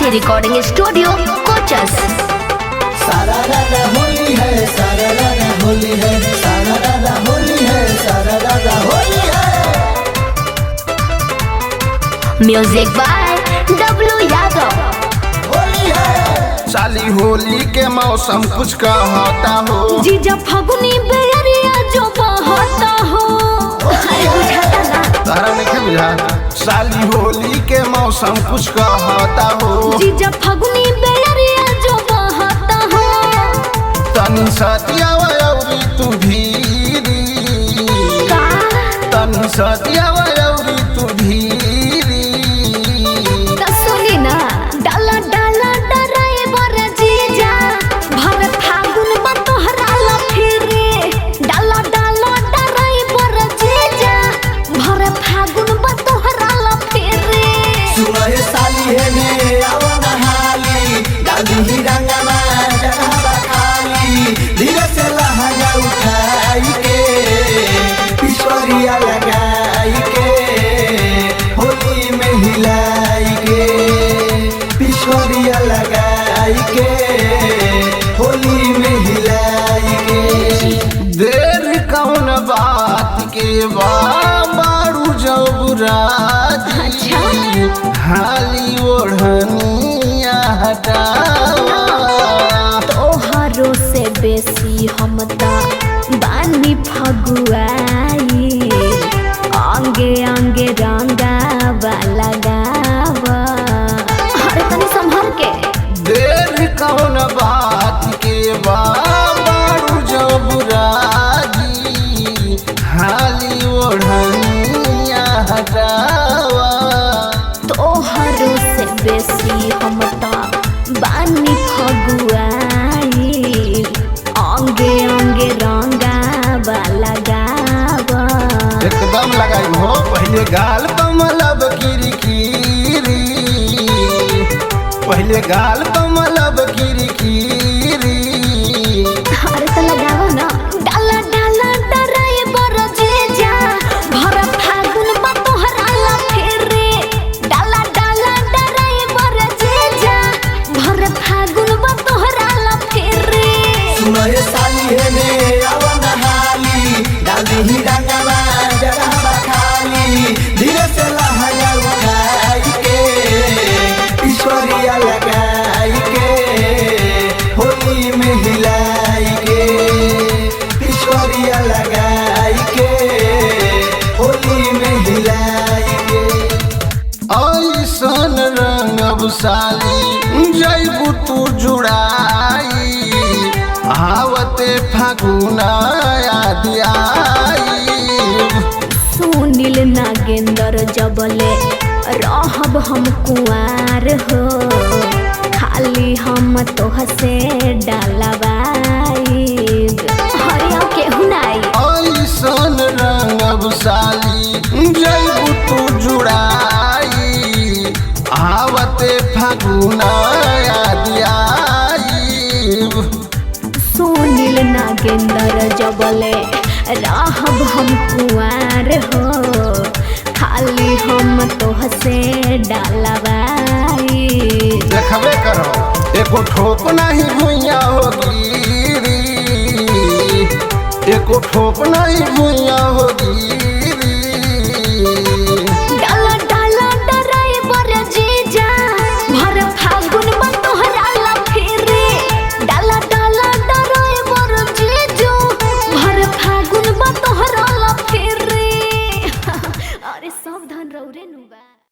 आरसी recording studio Kochas. सारा राजा होली है, सारा राजा होली है, सारा राजा होली है, सारा राजा होली है। Music by W Yadav. Holi है साली होली के मौसम कुछ कहता हो, जीजा फगुनी बेरिया जो बहता हो। अरे बुझाता ना तारा नहीं बुझा। साली होली के मौसम कुछ कहता हो, जीजा फगुनी बेरिया जो बहता हो। तनी सतिया वयौरी तू भीरी, का तनी सतिया वयौरी तू भीरी। सुनी ना डाला डाला डराए बर जीजा भर फागुन बा तोहरा लफिरे। डाला डाला डराए बर जीजा भर फागुन बा तोहरा लफिरे। सुनाए साली है ने आवा हाली, डाली ही रंगवा जगह खाली, धीरे से लहंगा उठाई के पिछोरिया लगाई के होली में हिलाई के, पिछोरिया लगाई के होली में हिलाई के। देर कौन बात के बारू जबराती, अच्छा। हाली ओढ़निया हटावा। तोहरो से बेसी हम ता बानी फगुआई, आंगे आंगे रंगावा लगावा। अरे तनी संभल के। देर कौन बात के बारू जबराती, हाली ओढ़निया हटावा। तोहरो से बेसी हम ता बानी फगुआई, आंगे आंगे रंगावा लगावा। एकदम लगाई हो पहले गाल कमलब किरकिरी, पहले गाल कमलब किरकिरी। अरे तो लगावा ना। डाला डाला डराए बर जीजा भर फागुन बा तोहरा लफिरे। डाला डाला डराए बर जीजा भर फागुन बा तोहरा लफिरे। सुनाए साली है ने आवा हाली, डाली ही रंगवा जगह खाली, धीरे से लहंगा उठाई के पिछोरिया लगाई के होली में हिलाई के, पिछोरिया लगाई के होली में हिलाई के। ऐसन रंगब साली जैबू तू जुड़ाई, आवते फागुना याद आई। सुनील नागेंद्र जबले रहब हम कुआर हो, खाली हम तोह से डालवाई। हरिया केहू नाई। ऐसन रंगब साली जैबू तू जुड़ाई, आवते फागुना याद आई। सुनील नागेंद्र जबले रहब हम कुआर हो, खाली हम तोह से डालवाई। देखबे करो एको ठोप नहीं भुइया होगी, एको ठोप नहीं भुइया होगी।